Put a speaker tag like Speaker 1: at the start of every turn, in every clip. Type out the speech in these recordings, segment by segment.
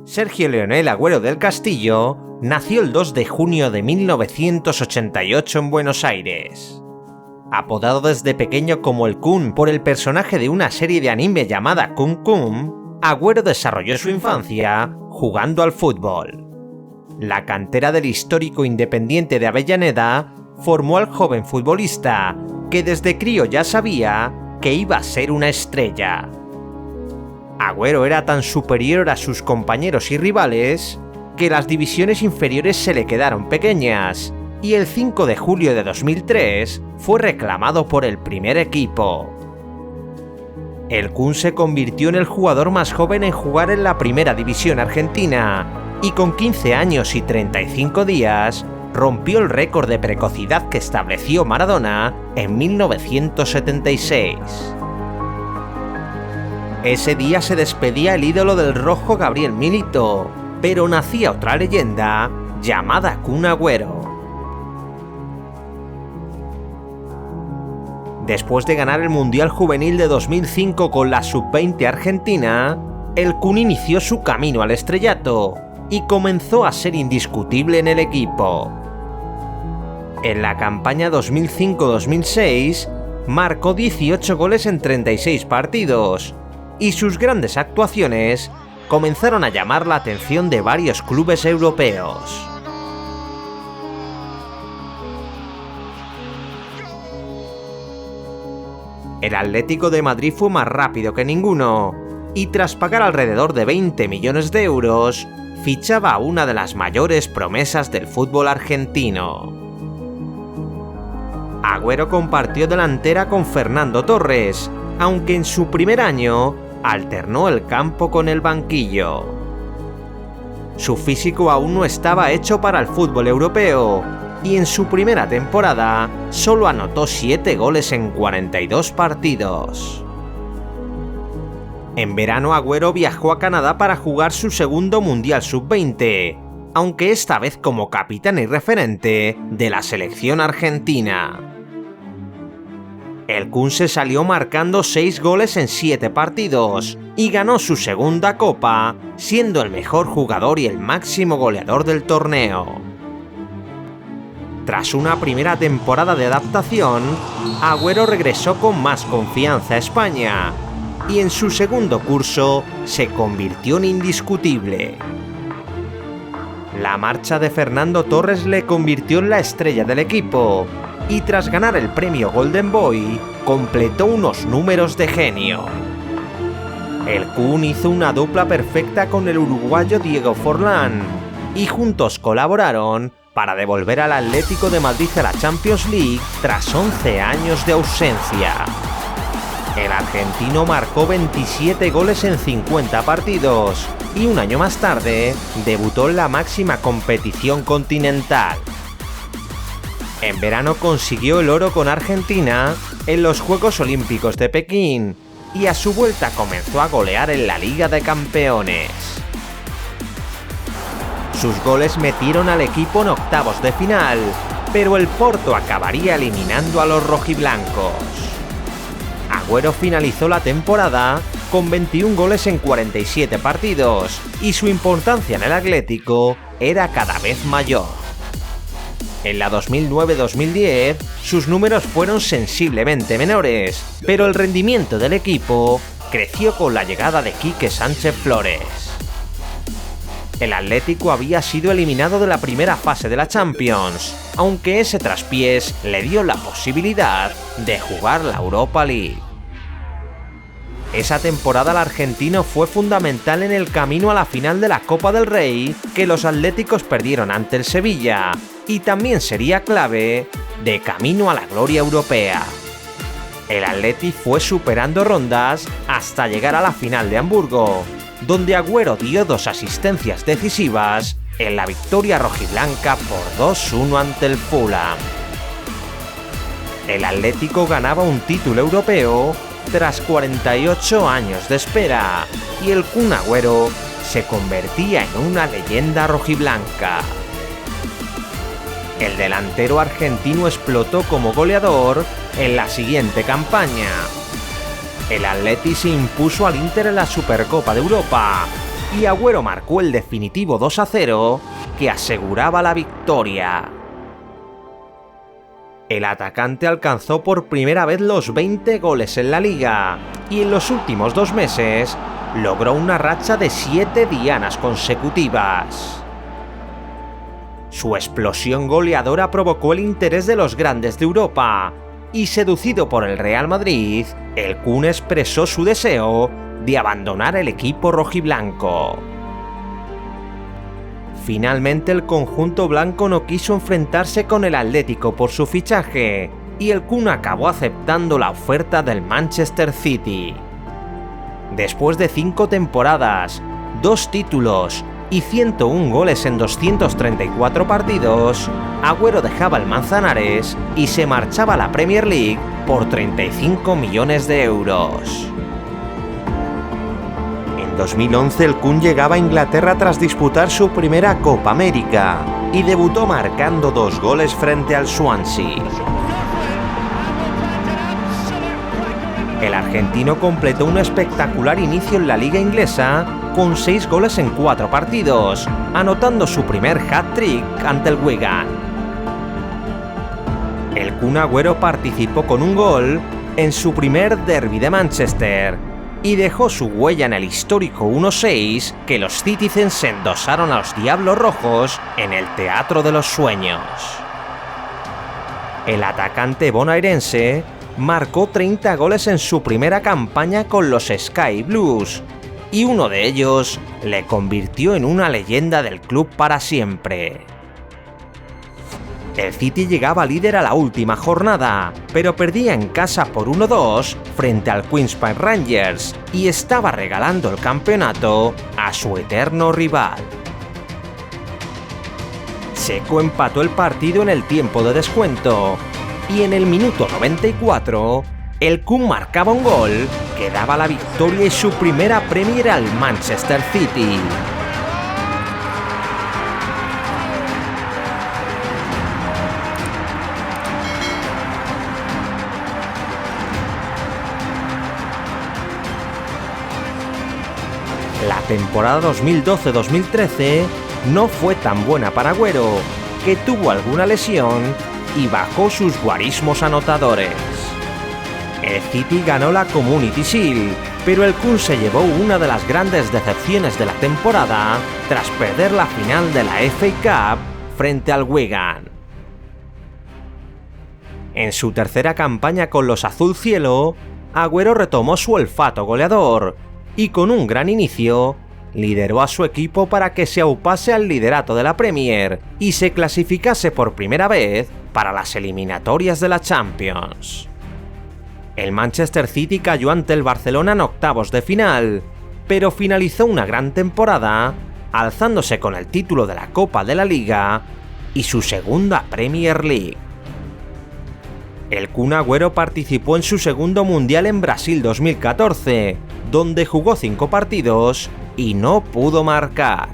Speaker 1: Sergio Leonel Agüero del Castillo nació el 2 de junio de 1988 en Buenos Aires. Apodado desde pequeño como el Kun por el personaje de una serie de anime llamada Kun Kun, Agüero desarrolló su infancia jugando al fútbol. La cantera del histórico Independiente de Avellaneda formó al joven futbolista, que desde crío ya sabía que iba a ser una estrella. Agüero era tan superior a sus compañeros y rivales que las divisiones inferiores se le quedaron pequeñas, y el 5 de julio de 2003 fue reclamado por el primer equipo. El Kun se convirtió en el jugador más joven en jugar en la primera división argentina, y con 15 años y 35 días rompió el récord de precocidad que estableció Maradona en 1976. Ese día se despedía el ídolo del rojo Gabriel Milito, pero nacía otra leyenda llamada Kun Agüero. Después de ganar el Mundial Juvenil de 2005 con la Sub-20 argentina, el Kun inició su camino al estrellato y comenzó a ser indiscutible en el equipo. En la campaña 2005-2006 marcó 18 goles en 36 partidos, y sus grandes actuaciones comenzaron a llamar la atención de varios clubes europeos. El Atlético de Madrid fue más rápido que ninguno, y tras pagar alrededor de 20 millones de euros, fichaba a una de las mayores promesas del fútbol argentino. Agüero compartió delantera con Fernando Torres, aunque en su primer año alternó el campo con el banquillo. Su físico aún no estaba hecho para el fútbol europeo, y en su primera temporada solo anotó 7 goles en 42 partidos. En verano Agüero viajó a Canadá para jugar su segundo Mundial Sub-20, aunque esta vez como capitán y referente de la selección argentina. El Kun se salió marcando 6 goles en 7 partidos y ganó su segunda copa, siendo el mejor jugador y el máximo goleador del torneo. Tras una primera temporada de adaptación, Agüero regresó con más confianza a España, y en su segundo curso se convirtió en indiscutible. La marcha de Fernando Torres le convirtió en la estrella del equipo, y tras ganar el premio Golden Boy, completó unos números de genio. El Kun hizo una dupla perfecta con el uruguayo Diego Forlán, y juntos colaboraron para devolver al Atlético de Madrid a la Champions League tras 11 años de ausencia. El argentino marcó 27 goles en 50 partidos y un año más tarde debutó en la máxima competición continental. En verano consiguió el oro con Argentina en los Juegos Olímpicos de Pekín y a su vuelta comenzó a golear en la Liga de Campeones. Sus goles metieron al equipo en octavos de final, pero el Porto acabaría eliminando a los rojiblancos. Agüero finalizó la temporada con 21 goles en 47 partidos y su importancia en el Atlético era cada vez mayor. En la 2009-2010 sus números fueron sensiblemente menores, pero el rendimiento del equipo creció con la llegada de Quique Sánchez Flores. El Atlético había sido eliminado de la primera fase de la Champions, aunque ese traspiés le dio la posibilidad de jugar la Europa League. Esa temporada el argentino fue fundamental en el camino a la final de la Copa del Rey que los atléticos perdieron ante el Sevilla, y también sería clave de camino a la gloria europea. El Atleti fue superando rondas hasta llegar a la final de Hamburgo, donde Agüero dio 2 asistencias decisivas en la victoria rojiblanca por 2-1 ante el Fulham. El Atlético ganaba un título europeo tras 48 años de espera, y el Kun Agüero se convertía en una leyenda rojiblanca. El delantero argentino explotó como goleador en la siguiente campaña. El Atleti se impuso al Inter en la Supercopa de Europa, y Agüero marcó el definitivo 2-0 que aseguraba la victoria. El atacante alcanzó por primera vez los 20 goles en la liga y en los últimos 2 meses logró una racha de 7 dianas consecutivas. Su explosión goleadora provocó el interés de los grandes de Europa y, seducido por el Real Madrid, el Kun expresó su deseo de abandonar el equipo rojiblanco. Finalmente el conjunto blanco no quiso enfrentarse con el Atlético por su fichaje y el Kun acabó aceptando la oferta del Manchester City. Después de 5 temporadas, 2 títulos y 101 goles en 234 partidos, Agüero dejaba el Manzanares y se marchaba a la Premier League por 35 millones de euros. En 2011 el Kun llegaba a Inglaterra tras disputar su primera Copa América y debutó marcando 2 goles frente al Swansea. El argentino completó un espectacular inicio en la liga inglesa con 6 goles en 4 partidos, anotando su primer hat-trick ante el Wigan. El Kun Agüero participó con un gol en su primer derbi de Manchester y dejó su huella en el histórico 1-6 que los Citizens endosaron a los Diablos Rojos en el Teatro de los Sueños. El atacante bonaerense marcó 30 goles en su primera campaña con los Sky Blues, y uno de ellos le convirtió en una leyenda del club para siempre. El City llegaba líder a la última jornada, pero perdía en casa por 1-2 frente al Queen's Park Rangers y estaba regalando el campeonato a su eterno rival. Seco empató el partido en el tiempo de descuento y en el minuto 94 el Kun marcaba un gol que daba la victoria y su primera Premier al Manchester City. La temporada 2012-2013 no fue tan buena para Agüero, que tuvo alguna lesión y bajó sus guarismos anotadores. El City ganó la Community Shield, pero el Kun se llevó una de las grandes decepciones de la temporada tras perder la final de la FA Cup frente al Wigan. En su tercera campaña con los Azul Cielo, Agüero retomó su olfato goleador y con un gran inicio lideró a su equipo para que se aupase al liderato de la Premier y se clasificase por primera vez para las eliminatorias de la Champions. El Manchester City cayó ante el Barcelona en octavos de final, pero finalizó una gran temporada, alzándose con el título de la Copa de la Liga y su segunda Premier League. El Kun Agüero participó en su segundo Mundial en Brasil 2014, donde jugó 5 partidos y no pudo marcar.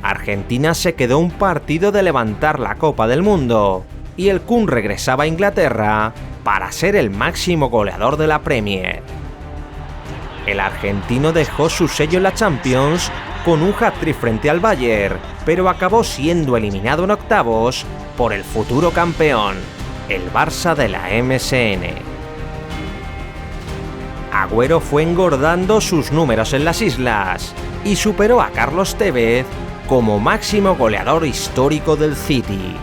Speaker 1: Argentina se quedó un partido de levantar la Copa del Mundo, y el Kun regresaba a Inglaterra para ser el máximo goleador de la Premier. El argentino dejó su sello en la Champions con un hat-trick frente al Bayern, pero acabó siendo eliminado en octavos por el futuro campeón, el Barça de la MSN. Agüero fue engordando sus números en las islas y superó a Carlos Tevez como máximo goleador histórico del City.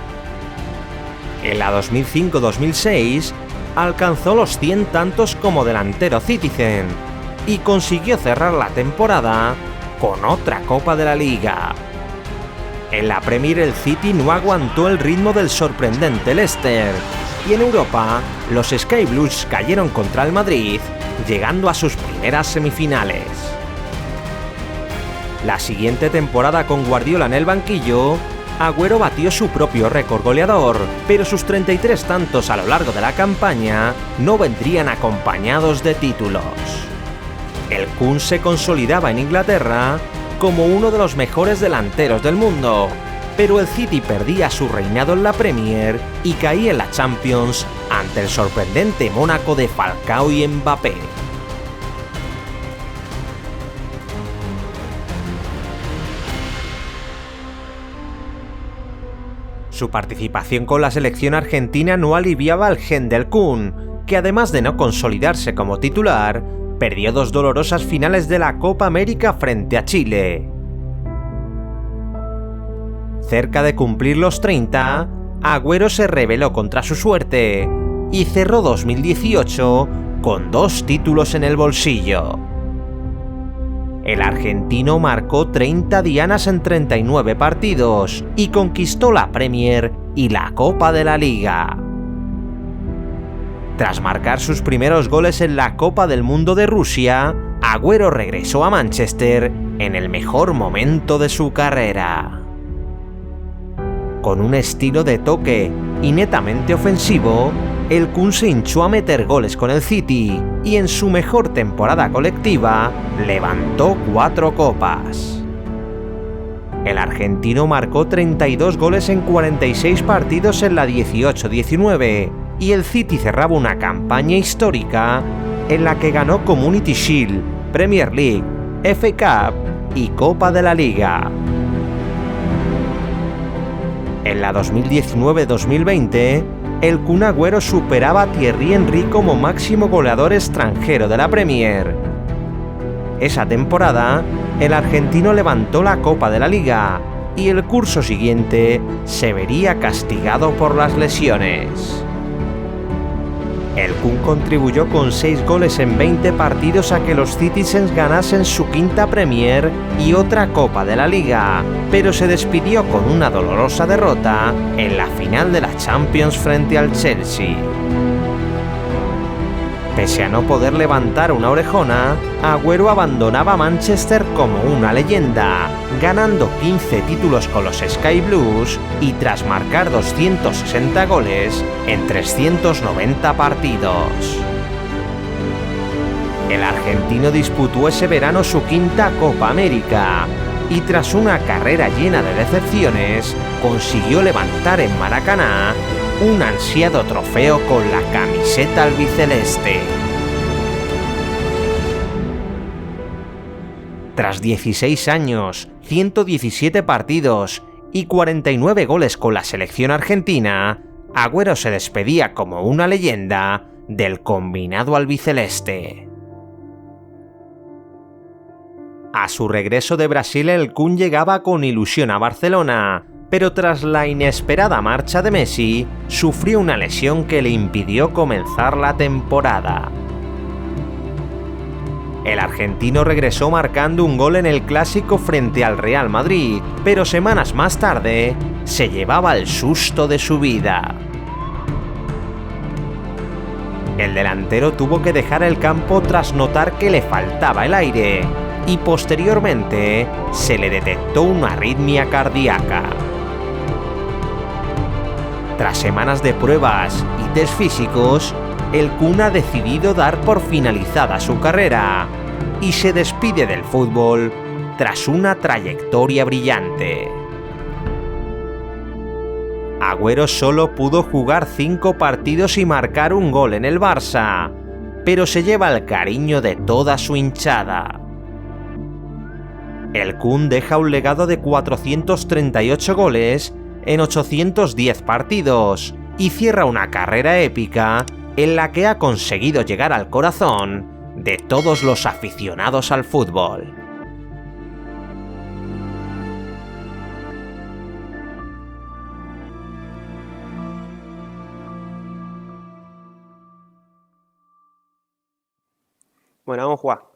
Speaker 1: En la 2005-2006 alcanzó los 100 tantos como delantero Citizen y consiguió cerrar la temporada con otra Copa de la Liga. En la Premier el City no aguantó el ritmo del sorprendente Leicester y en Europa los Sky Blues cayeron contra el Madrid, llegando a sus primeras semifinales. La siguiente temporada con Guardiola en el banquillo, Agüero batió su propio récord goleador, pero sus 33 tantos a lo largo de la campaña no vendrían acompañados de títulos. El Kun se consolidaba en Inglaterra como uno de los mejores delanteros del mundo, pero el City perdía su reinado en la Premier y caía en la Champions ante el sorprendente Mónaco de Falcao y Mbappé. Su participación con la selección argentina no aliviaba el gen del Kun, que además de no consolidarse como titular, perdió 2 dolorosas finales de la Copa América frente a Chile. Cerca de cumplir los 30, Agüero se rebeló contra su suerte y cerró 2018 con 2 títulos en el bolsillo. El argentino marcó 30 dianas en 39 partidos y conquistó la Premier y la Copa de la Liga. Tras marcar sus primeros goles en la Copa del Mundo de Rusia, Agüero regresó a Manchester en el mejor momento de su carrera. Con un estilo de toque y netamente ofensivo, el Kun se hinchó a meter goles con el City y en su mejor temporada colectiva levantó 4 copas. El argentino marcó 32 goles en 46 partidos en la 18-19 y el City cerraba una campaña histórica en la que ganó Community Shield, Premier League, FA Cup y Copa de la Liga. En la 2019-2020, el Kun Agüero superaba a Thierry Henry como máximo goleador extranjero de la Premier. Esa temporada, el argentino levantó la Copa de la Liga y el curso siguiente se vería castigado por las lesiones. El Kun contribuyó con 6 goles en 20 partidos a que los Citizens ganasen su 5ª Premier y otra Copa de la Liga, pero se despidió con una dolorosa derrota en la final de la Champions frente al Chelsea. Pese a no poder levantar una orejona, Agüero abandonaba Manchester como una leyenda, ganando 15 títulos con los Sky Blues y tras marcar 260 goles en 390 partidos. El argentino disputó ese verano su 5ª Copa América y tras una carrera llena de decepciones, consiguió levantar en Maracaná un ansiado trofeo con la camiseta albiceleste. Tras 16 años, 117 partidos y 49 goles con la selección argentina, Agüero se despedía como una leyenda del combinado albiceleste. A su regreso de Brasil, el Kun llegaba con ilusión a Barcelona, pero tras la inesperada marcha de Messi, sufrió una lesión que le impidió comenzar la temporada. El argentino regresó marcando un gol en el clásico frente al Real Madrid, pero semanas más tarde se llevaba el susto de su vida. El delantero tuvo que dejar el campo tras notar que le faltaba el aire y posteriormente se le detectó una arritmia cardíaca. Tras semanas de pruebas y test físicos, el Kun ha decidido dar por finalizada su carrera y se despide del fútbol tras una trayectoria brillante. Agüero solo pudo jugar 5 partidos y marcar un gol en el Barça, pero se lleva el cariño de toda su hinchada. El Kun deja un legado de 438 goles en 810 partidos y cierra una carrera épica en la que ha conseguido llegar al corazón de todos los aficionados al fútbol. Bueno, vamos a jugar.